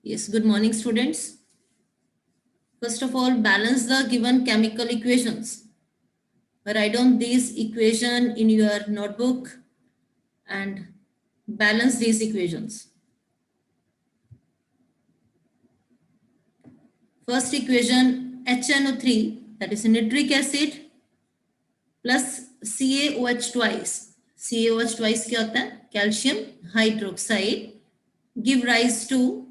Yes, good morning, students. First of all, balance the given chemical equations. Write down this equation in your notebook and balance these equations. First equation, HNO3, that is nitric acid plus CaOH twice. CaOH twice क्या होता है? Calcium hydroxide give rise to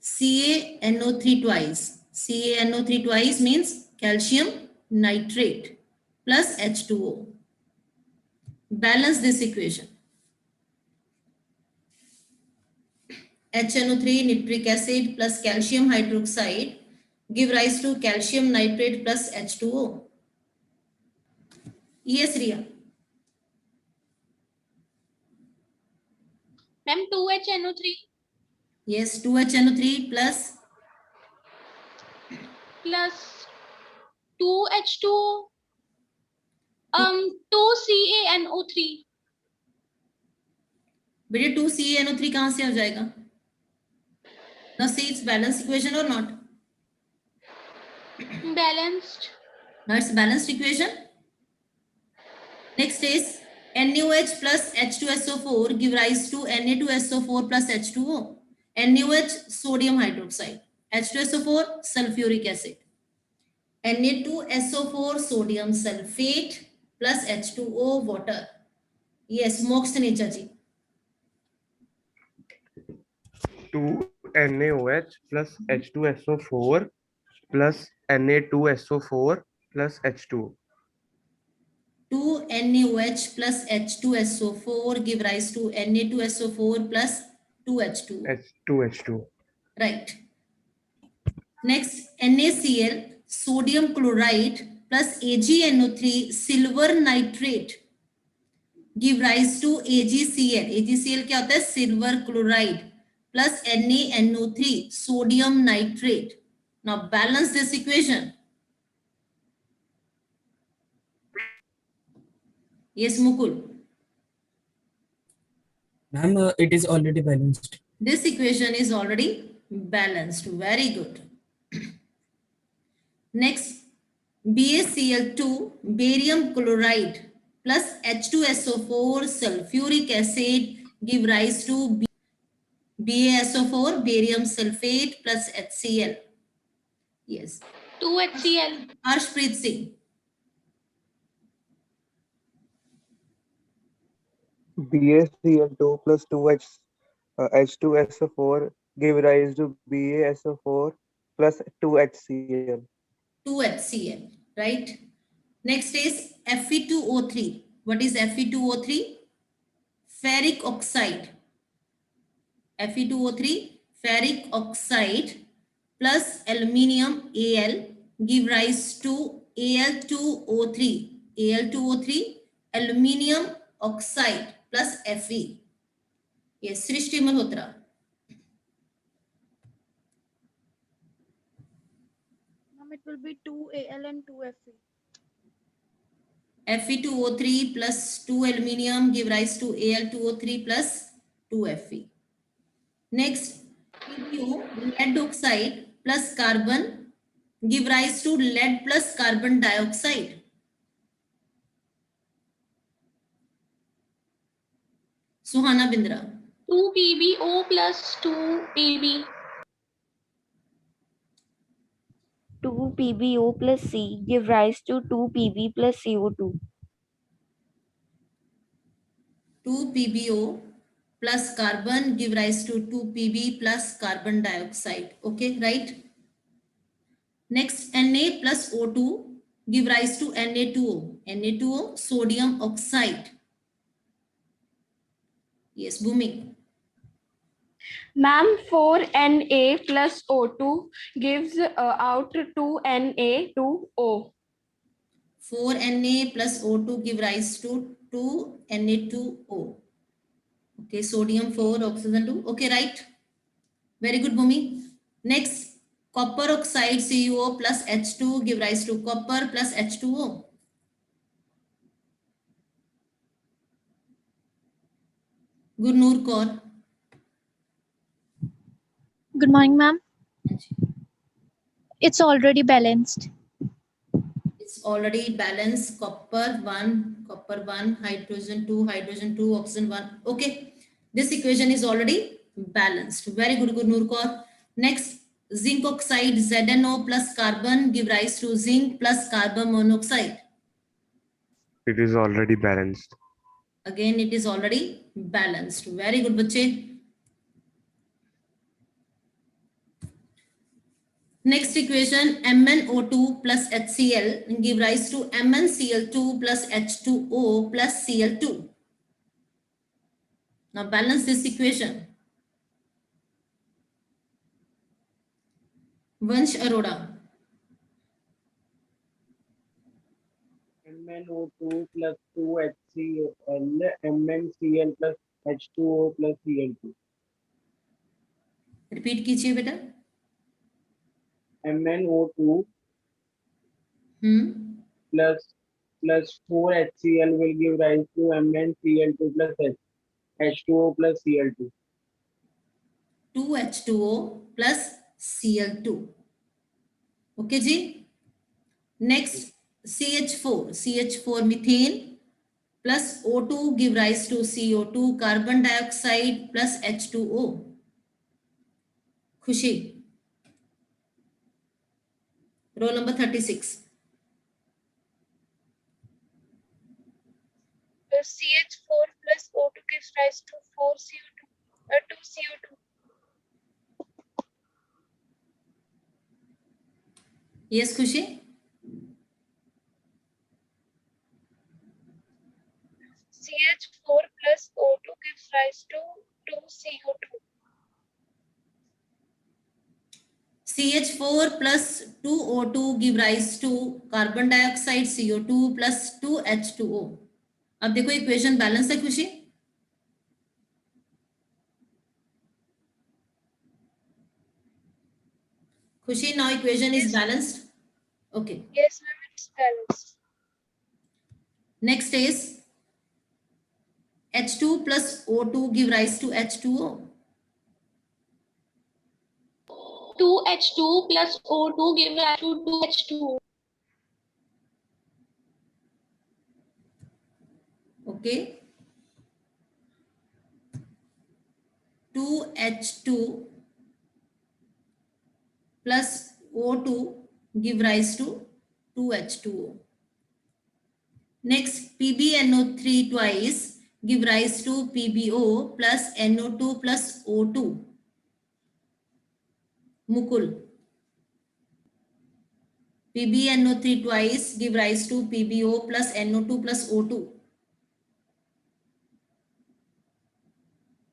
CaNO3 twice. CaNO3 twice means calcium nitrate plus H2O. Balance this equation. HNO3 nitric acid plus calcium hydroxide give rise to calcium nitrate plus H2O. Yes, Riya. Ma'am, 2HNO3 Yes, 2HNO3 plus 2H2 2CaNO3. बेटे 2CaNO3 कहां से आ जाएगा? Now see it's balanced equation or not? Balanced. Now it's balanced equation. Next is NaOH plus H2SO4 give rise to Na2SO4 plus H2O. NaOH sodium hydroxide, H2SO4 sulfuric acid, Na2SO4 sodium sulfate plus H2O water. Yes, Moksha Necha ji. 2NaOH plus H2SO4 plus Na2SO4 plus H2O. 2NaOH plus H2SO4 give rise to Na2SO4 plus 2H2O. H2H2. Right. Next, NaCl, sodium chloride plus AgNO3, silver nitrate give rise to AgCl. AgCl क्या होता है? Silver chloride plus NaNO3, sodium nitrate. Now balance this equation. Yes, Mukul. Ma'am, it is already balanced. This equation is already balanced. Very good. Next, BaCl2, barium chloride plus H2SO4 sulfuric acid give rise to BaSO4 barium sulfate plus HCl. Yes. 2HCl. Harshpreet Singh. BaCl2 plus 2H2SO4 give rise to BaSO4 plus 2HCl. 2HCl, right? Next is Fe2O3. What is Fe2O3? Ferric oxide. Fe2O3, ferric oxide plus aluminium Al give rise to Al2O3. Al2O3, aluminium oxide plus Fe. Yes, Srishti Malhotra. Ma'am, it will be 2Al and 2Fe. Fe2O3 plus 2 aluminium give rise to Al2O3 plus 2 Fe. Next, PbO, lead oxide plus carbon give rise to lead plus carbon dioxide. Suhana Bindra. 2PbO plus 2Pb. 2PbO plus C give rise to 2Pb plus CO2. 2PbO plus carbon give rise to 2Pb plus carbon dioxide. Okay, right? Next, Na plus O2 give rise to Na2O. Na2O, sodium oxide. Yes, Bhumi. Ma'am, 4Na plus O2 gives out 2Na2O. 4Na plus O2 give rise to 2Na2O. Okay, sodium 4, oxygen 2. Okay, right? Very good, Bhumi. Next, copper oxide CuO plus H2 give rise to copper plus H2O. Gurnoor Kaur. Good morning, ma'am. It's already balanced. It's already balanced. Copper 1, hydrogen 2, oxygen 1. Okay. This equation is already balanced. Very good, Gurnoor Kaur. Next, zinc oxide ZnO plus carbon give rise to zinc plus carbon monoxide. It is already balanced. Again, it is already balanced. Very good, bache. Next equation, MnO2 plus HCl give rise to MnCl2 plus H2O plus Cl2. Now balance this equation. Vansh Arora. MnO2 plus 2HCl, MnCl plus H2O plus Cl2. Repeat कीजिए बेटा. MnO2 plus 4HCl will give rise to MnCl2 plus H2O plus Cl2. 2H2O plus Cl2. Okay जी. Next, CH4 methane plus O2 give rise to CO2 carbon dioxide plus H2O. Khushi. Roll number 36. CH4 plus O2 gives rise to 4CO2, 2CO2. Yes, Khushi. CH4 plus O2 gives rise to 2CO2. CH4 plus 2O2 give rise to carbon dioxide CO2 plus 2H2O. अब देखो equation balance है खुशी. Khushi, now equation is balanced. Okay. Yes, ma'am, it's balanced. Next is H2 plus O2 give rise to H2O. 2H2 plus O2 gives rise to 2H2O. Okay. 2H2 plus O2 give rise to 2H2O. Next, PbNO3 twice give rise to PbO plus NO2 plus O2. Mukul. PbNO3 twice give rise to PbO plus NO2 plus O2.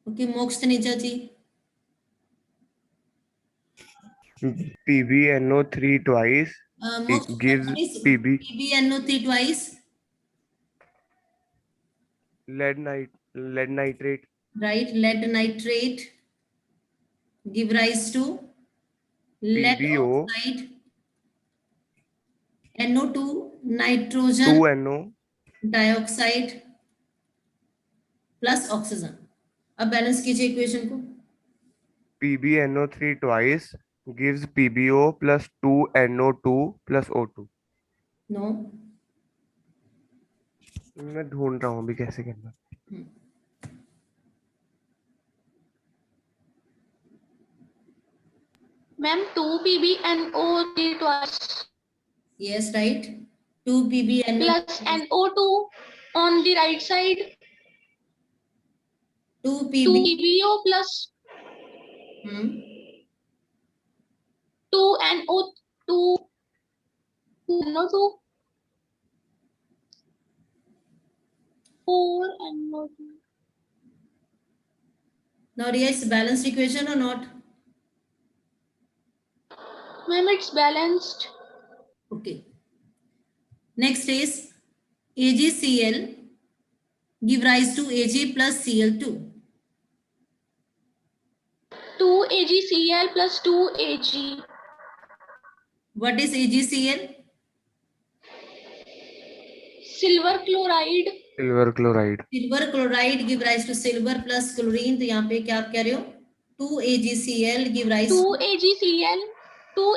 Okay, Moksha Taneja ji. PbNO3 twice Moksha, gives what is Pb PbNO3 twice? lead nitrate. Right, lead nitrate give rise to lead PbO oxide, NO2 nitrogen 2NO dioxide plus oxygen. अब balance कीजिए equation को. PbNO3 twice gives PbO plus 2NO2 plus O2. No. मैं ढूंढ रहा हूँ अभी कैसे करना. Ma'am, 2PbNO3 twice Yes, right. 2 PbNO plus NO2 on the right side. 2 2 PB. PbO plus 2 NO2 NO2 4 NO2. Now, Ria, it's balanced equation or not? Ma'am, it's balanced. Okay. Next is AgCl give rise to Ag plus Cl2. 2 AgCl plus 2 Ag. What is AgCl? Silver chloride. Silver chloride. Silver chloride give rise to silver plus chlorine. तो यहाँ पे क्या आप कह रहे हो? 2 AgCl give rise 2 to AgCl, 2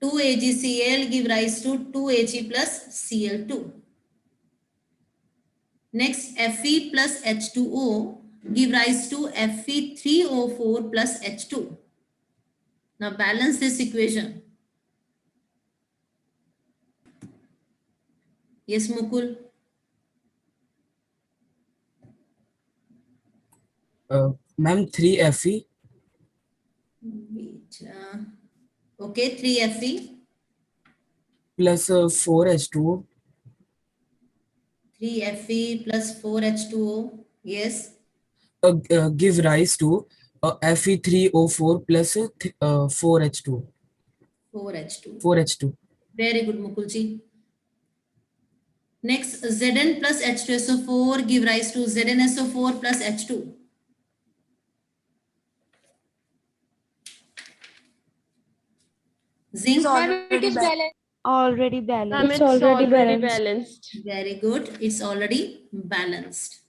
2 AgCl give rise to 2 Ag plus Cl2. Next, Fe plus H2O give rise to Fe3O4 plus H2. Now balance this equation. Yes, Mukul. Ma'am, 3Fe Wait, okay, 3Fe plus 4H2O 3Fe plus 4H2O. Yes. give rise to Fe3O4 plus 4H2. 4H2. 4H2. Very good, Mukulji. Next, Zn plus H2SO4 give rise to ZnSO4 plus H2. Zinc. it is balanced. Already Ma'am, balanced. it's already balanced. Very good. It's already balanced.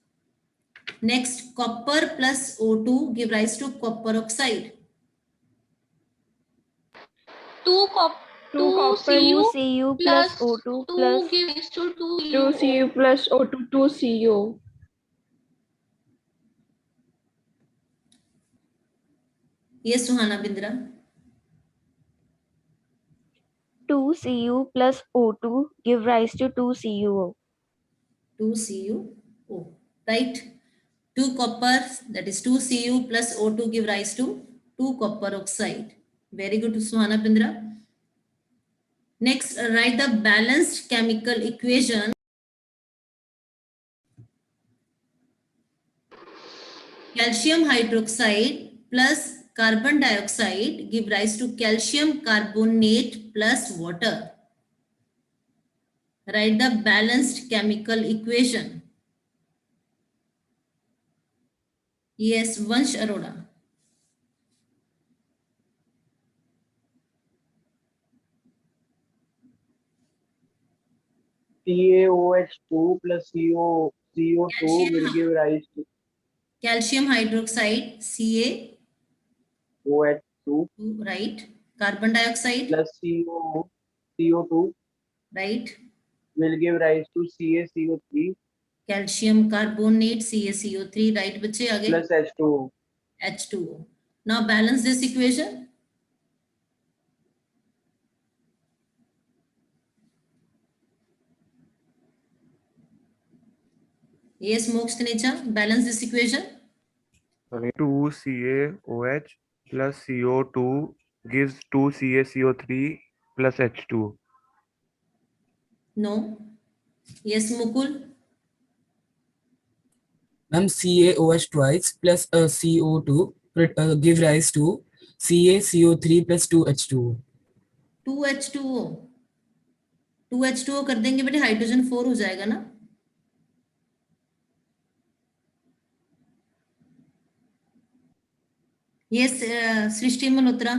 Next, copper plus O2 give rise to copper oxide. 2 2 Cu Cu plus plus O2 2 plus gives to 2 2Cu plus O2 2Cu. Yes, Suhana Bindra. 2 Cu plus O2 give rise to 2 CuO. 2 CuO. Right? 2 copper, that is 2 Cu plus O2 give rise to 2 copper oxide. Very good, Suhana Bindra. Next, write the balanced chemical equation. Calcium hydroxide plus carbon dioxide give rise to calcium carbonate plus water. Write the balanced chemical equation. Yes, Vansh Arora. CaOH2 plus CO2 will give rise to Calcium hydroxide, OH2 Ca2, right? Carbon dioxide, plus CO2 right? will give rise to CaCO3 Calcium carbonate, CaCO3, right? बच्चे आगे plus H2O. H2O. Now balance this equation. Yes, Moksha Taneja, balance this equation. 2 CaOH plus CO2 gives 2 CaCO3 plus H2. No. Yes, Mukul. Ma'am, CaOH twice plus CO2 give rise to CaCO3 plus 2H2O. 2H2O. 2H2O कर देंगे बेटे hydrogen 4 हो जाएगा ना. Yes, Srishti Malhotra.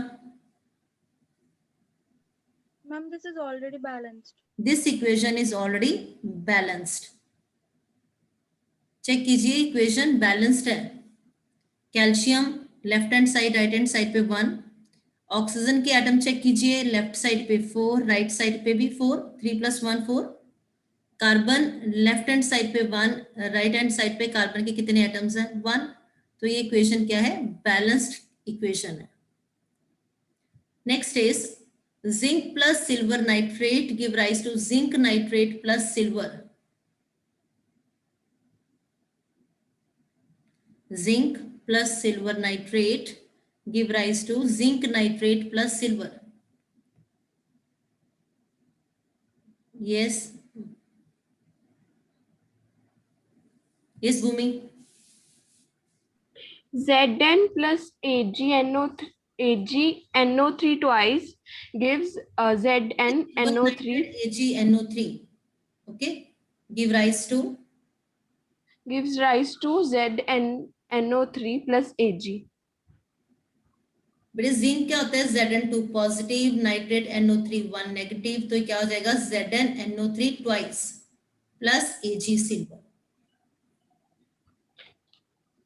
Ma'am, this is already balanced. This equation is already balanced. Check कीजिए equation balanced है. Calcium left hand side right hand side पे 1. Oxygen के एटम चेक कीजिए लेफ्ट साइड पे 4, राइट साइड पे भी 4, 3 + 1 4. कार्बन लेफ्ट हैंड साइड पे 1, right hand side पे कार्बन के कितने एटम्स हैं 1. तो ये इक्वेशन क्या है? बैलेंस्ड इक्वेशन है. Next is zinc plus silver nitrate give rise to zinc nitrate plus silver. Zinc plus silver nitrate give rise to zinc nitrate plus silver. Yes. Yes, Bhumi. Zn plus AgNO3 twice gives ZnNO3 AgNO3. Okay. Give rise to ZnNO3 plus Ag. बेटे zinc क्या होता है Zn2 positive, nitrate NO3 1 negative. तो क्या हो जाएगा ZnNO3 twice plus Ag सिल्वर.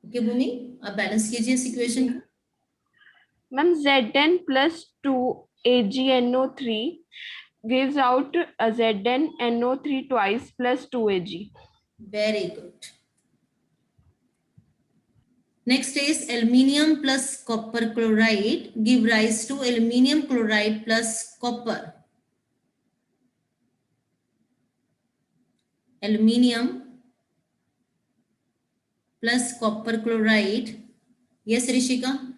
Okay Bhumi, आप बैलेंस कीजिए इस इक्वेशन को. Ma'am, Zn plus 2AgNO3 gives out a ZnNO3 twice plus 2Ag. Very good. Next is aluminium plus copper chloride give rise to aluminium chloride plus copper. Aluminium plus copper chloride. Yes, Rishika?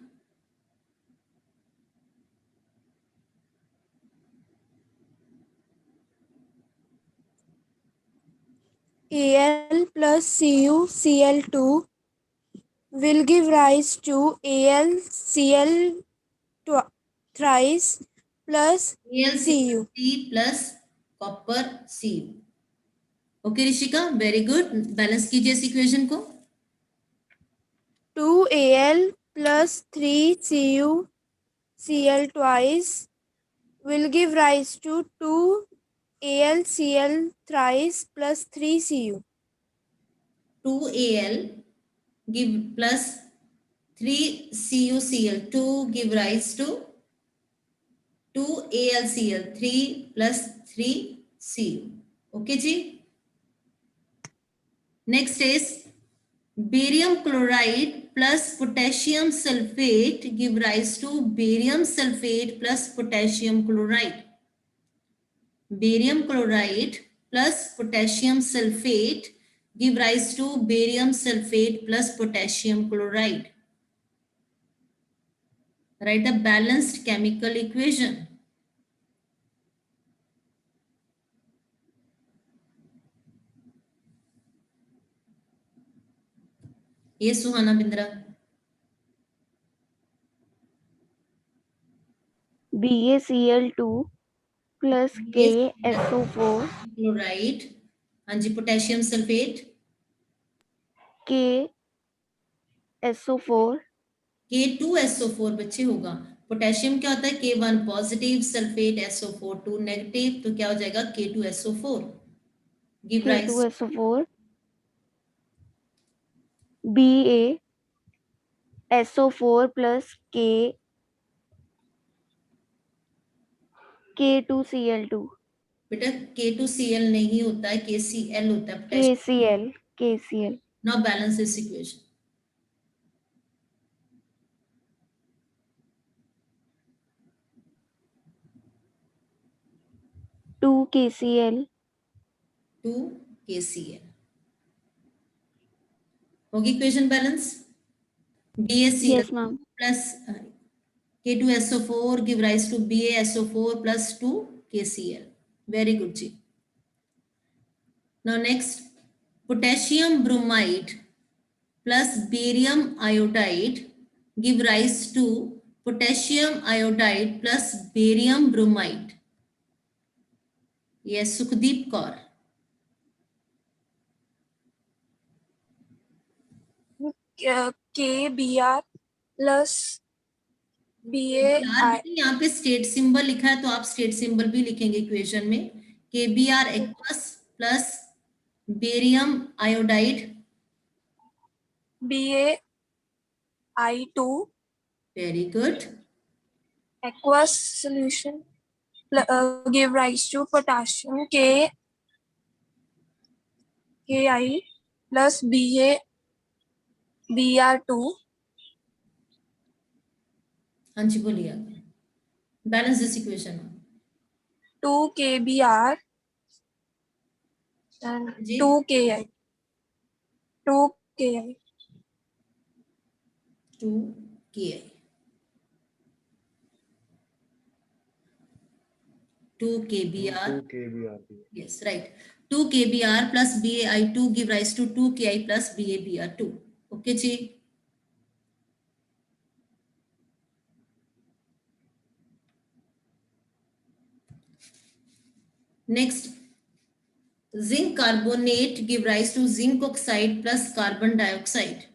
Al plus CuCl2 will give rise to AlCl thrice plus Cu. AlCl3 plus copper Cu. Okay, Rishika, very good. Balance कीजिए इस equation को. 2Al plus 3CuCl twice will give rise to 2AlCl thrice plus 3Cu. 2Al give plus 3CuCl2 give rise to 2AlCl3 plus 3Cu. Okay जी. Next is barium chloride plus potassium sulfate give rise to barium sulfate plus potassium chloride. Barium chloride plus potassium sulfate give rise to barium sulfate plus potassium chloride. Write the balanced chemical equation. Yes, Suhana Bindra. BaCl2 plus KSO4 Chloride. हाँ जी, potassium sulfate. KSO4 K2SO4 बच्चे होगा. Potassium क्या होता है? K1 positive, sulphate SO4 2 negative, तो क्या हो जाएगा? K2SO4. Give rise. K2SO4 BaSO4 plus K2Cl2 बेटा K2Cl नहीं होता है, KCl होता है potassium. KCl. Now balance this equation. Two KCl 2 KCl. होगी equation balance. BaCl Yes, ma'am. plus K2SO4 give rise to BaSO4 plus 2 KCl. Very good जी. Now next, potassium bromide plus barium iodide give rise to potassium iodide plus barium bromide. Yes, Sukhdeep Kaur. KBr plus यार BaI. यहाँ पे state symbol लिखा है, तो आप state symbol भी लिखेंगे इक्वेशन में. KBr aqueous plus barium iodide. BaI2 very good. aqueous solution give rise to potassium Ki plus Br2 हाँ जी बोलिए. Balance this equation. 2 KBr and जी. 2 Ki 2 Ki 2 Ki. 2 KBr. 2 kbr. Yes, right. 2 KBr plus BaI2 give rise to 2 Ki plus BaBr2. Okay जी. Next, zinc carbonate give rise to zinc oxide plus carbon dioxide.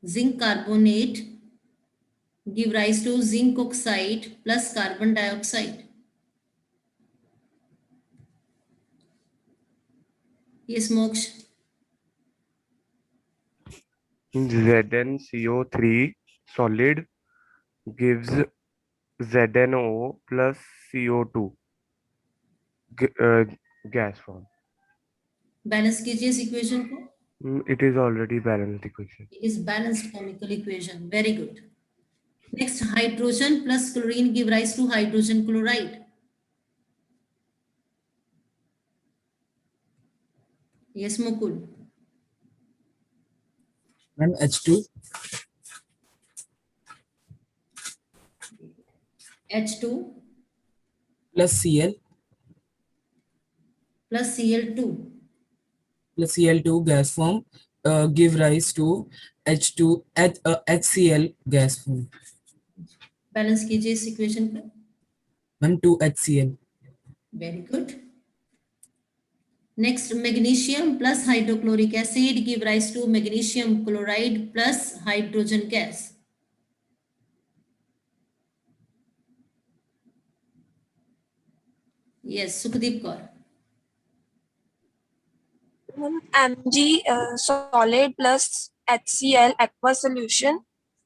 Zinc carbonate give rise to zinc oxide plus carbon dioxide. Yes, Moksh. ZnCO3 solid gives ZnO plus CO2 gas form. Balance कीजिए इस equation को. It is already balanced equation. It is balanced chemical equation. Very good. Next, hydrogen plus chlorine give rise to hydrogen chloride. Yes, Mukul. Ma'am, H2 H2 plus Cl plus Cl2. plus Cl2 gas form give rise to H2 HCl gas form. Balance कीजिए इस equation पे. Ma'am, 2HCl. Very good. Next, magnesium plus hydrochloric acid give rise to magnesium chloride plus hydrogen gas. Yes, Sukhdeep Kaur. Mg solid plus HCl aqueous solution,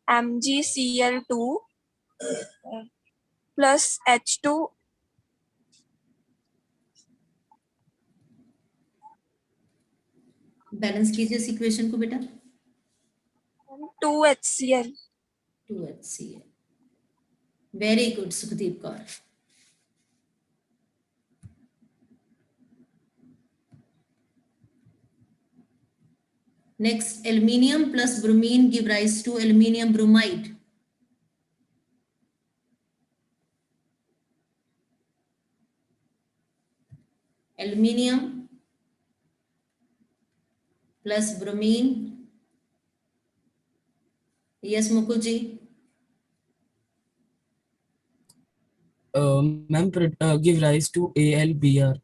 MgCl2 plus H2 balance कीजिए इस equation को बेटा. 2HCl. 2HCl. Very good, Sukhdeep Kaur. Next, aluminium plus bromine give rise to aluminium bromide. Aluminium plus bromine. Yes, Mukul ji. Ma'am, give rise to AlBr.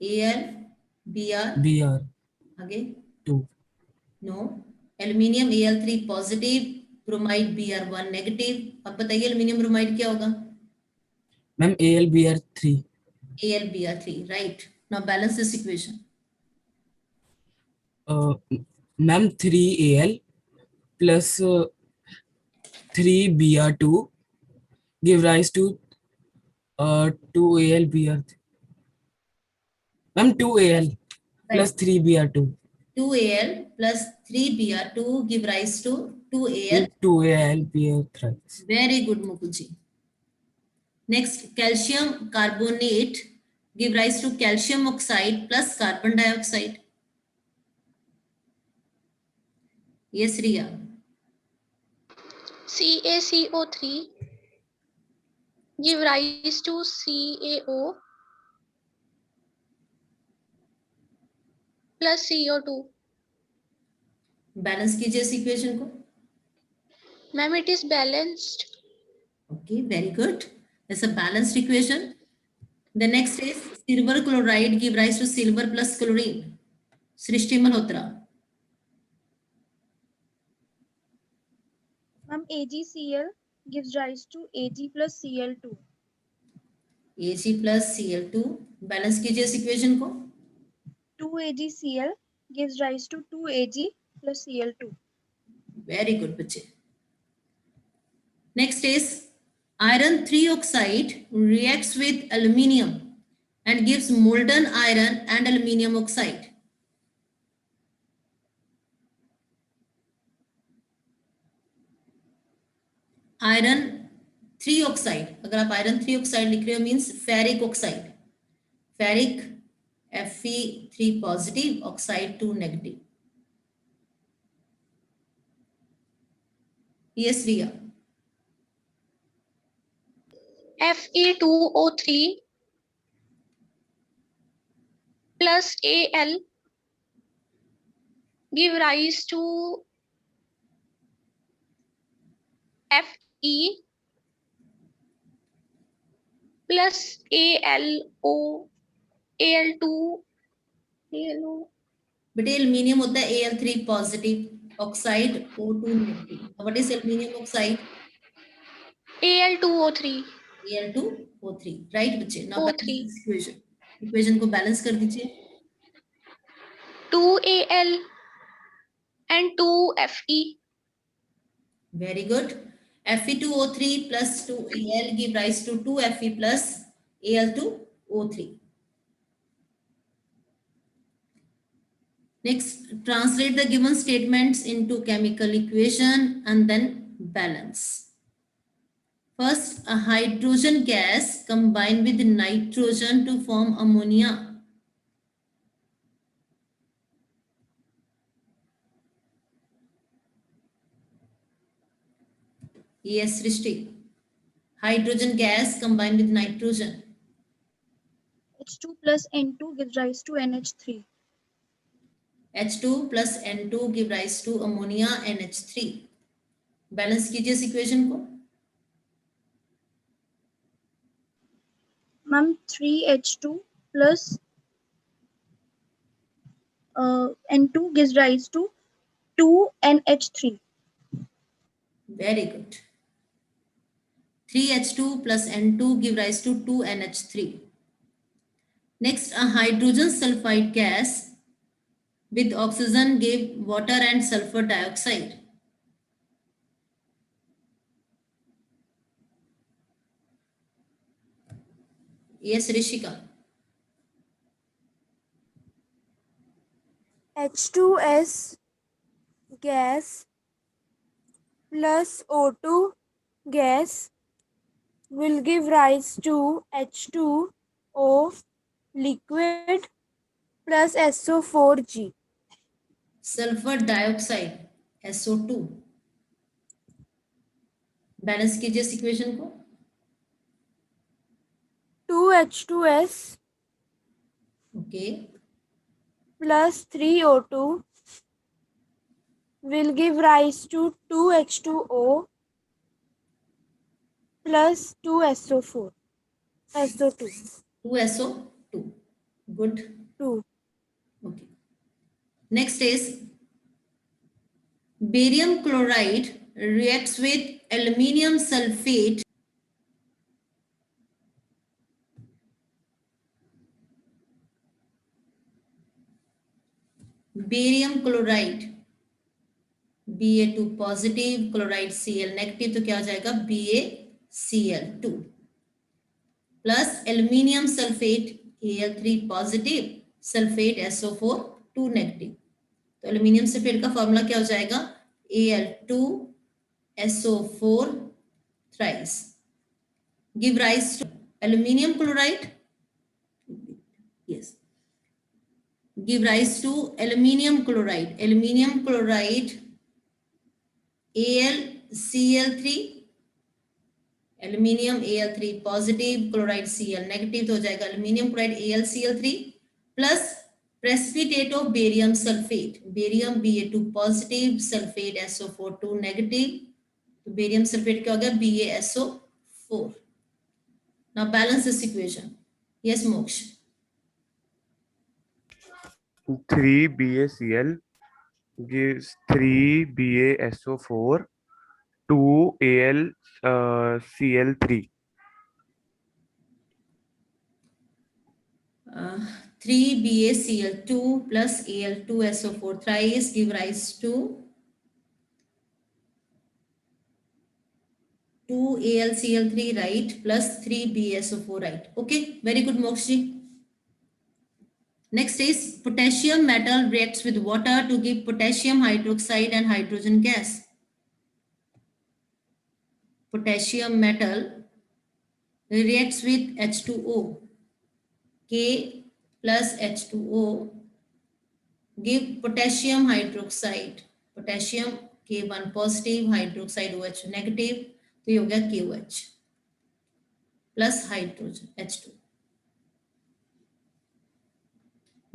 AlBr. Br Again? 2. No. Aluminium Al3 positive, bromide Br1 negative. अब बताइए aluminium bromide क्या होगा? Ma'am, AlBr3. AlBr3, right. Now balance this equation. Ma'am, 3Al plus 3Br2 give rise to 2AlBr. Ma'am, 2Al plus 3Br2. 2Al plus 3Br2 give rise to 2Al. 2AlBr3. Very good, Mukuji. Next, calcium carbonate give rise to calcium oxide plus carbon dioxide. Yes, Riya. CaCO3 give rise to CaO plus CO2. Balance कीजिए इस equation को. Ma'am, it is balanced. Okay, very good. It's a balanced equation. The next is silver chloride give rise to silver plus chlorine. Srishti Malhotra. AgCl gives rise to Ag plus Cl2. Ag plus Cl2. Balance कीजिए इस equation को. 2AgCl gives rise to 2Ag plus Cl2. Very good, बच्चे. Next is iron 3 oxide reacts with aluminium and gives molten iron and aluminium oxide. Iron 3 oxide, अगर आप iron 3 oxide लिख रहे हो means ferric oxide. Ferric Fe3 positive, oxide 2 negative. Yes, Riya. Fe2O3 plus Al give rise to Fe plus Al2 बेटे aluminium होता है Al3 positive, oxide O2 negative. What is aluminium oxide? Al2O3. Al2O3, right बच्चे. Now O3. Equation को balance कर दीजिए. 2Al and 2Fe. Very good. Fe2O3 plus 2Al give rise to 2Fe plus Al2O3. Next, translate the given statements into chemical equation and then balance. First, a hydrogen gas combined with nitrogen to form ammonia. Yes, Rishti. Hydrogen gas combined with nitrogen. H2 plus N2 gives rise to NH3. H2 plus N2 give rise to ammonia NH3. Balance कीजिए इस equation को. Ma'am, 3H2 plus N2 gives rise to 2NH3. Very good. 3H2 plus N2 give rise to 2NH3. Next, a hydrogen sulfide gas with oxygen gave water and sulfur dioxide. Yes, Rishika. H2S gas plus O2 gas will give rise to H2O liquid plus SO4G. Sulfur dioxide SO2. Balance कीजिए इस equation को. 2H2S Okay. plus 3O2 will give rise to 2H2O plus 2SO4. SO2. 2SO2. Good. 2. Okay. Next is barium chloride reacts with aluminium sulfate. Barium chloride Ba2 positive, chloride Cl negative, तो क्या हो जाएगा BaCl2 plus aluminium sulfate Al3 positive, sulfate SO4 2 negative. तो aluminium sulfate का formula क्या हो जाएगा Al2 SO4 thrice give rise to aluminium chloride. Yes. Give rise to aluminium chloride. Aluminium chloride AlCl3, aluminium Al3 positive, chloride Cl negative, तो हो जाएगा aluminium chloride AlCl3 plus precipitate of barium sulfate. Barium Ba2 positive, sulfate SO4 2 negative, तो barium sulfate क्या हो गया BaSO4. Now balance this equation. Yes, Moksh. 3BaCl gives 3BaSO4 2AlCl3. 3BaCl2 plus Al2SO4 thrice give rise to 2AlCl3, right, plus 3BaSO4, right. Okay, very good, Mokshi. Next is potassium metal reacts with water to give potassium hydroxide and hydrogen gas. Potassium metal reacts with H2O. K plus H2O give potassium hydroxide. Potassium K1 positive, hydroxide OH negative, तो ये हो गया KOH plus hydrogen H2.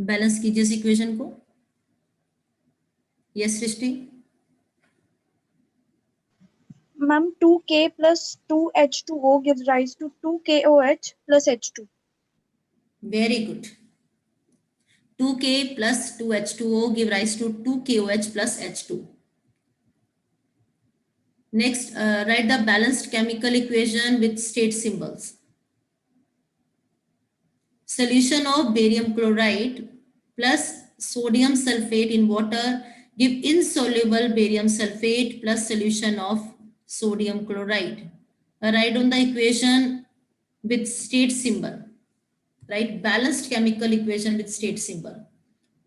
Balance कीजिए इस equation को. Yes Srishti. Ma'am, 2K plus 2H2O gives rise to 2KOH plus H2. Very good. 2K plus 2H2O give rise to 2KOH plus H2. Next, write the balanced chemical equation with state symbols. Solution of barium chloride plus sodium sulfate in water give insoluble barium sulfate plus solution of sodium chloride. Write on the equation with state symbol. Right, balanced chemical equation with state symbol.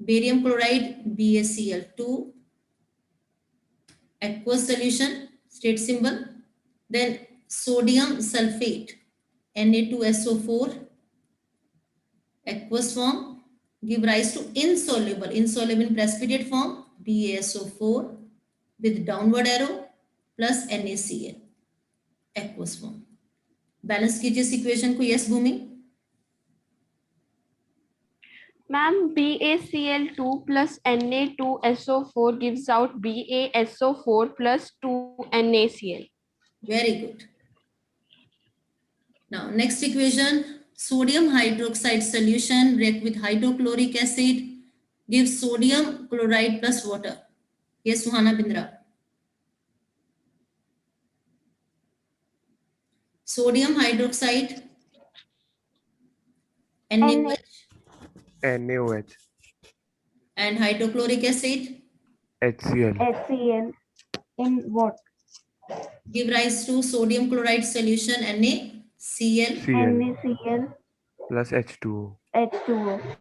Barium chloride BaCl2, aqueous solution, state symbol. Then sodium sulfate Na2SO4, aqueous form, give rise to insoluble in precipitate form BaSO4 with downward arrow plus NaCl, aqueous form. Balance कीजिए इस equation को. Yes Bhumi. Ma'am, BaCl2 plus Na2SO4 gives out BaSO4 plus 2NaCl. Very good. Now next equation, sodium hydroxide solution react with hydrochloric acid gives sodium chloride plus water. Yes, Suhana Bindra. Sodium hydroxide NaOH NaOH, and hydrochloric acid HCl, HCl in what? give rise to sodium chloride solution NaCl Cl NaCl plus H2O. H2O.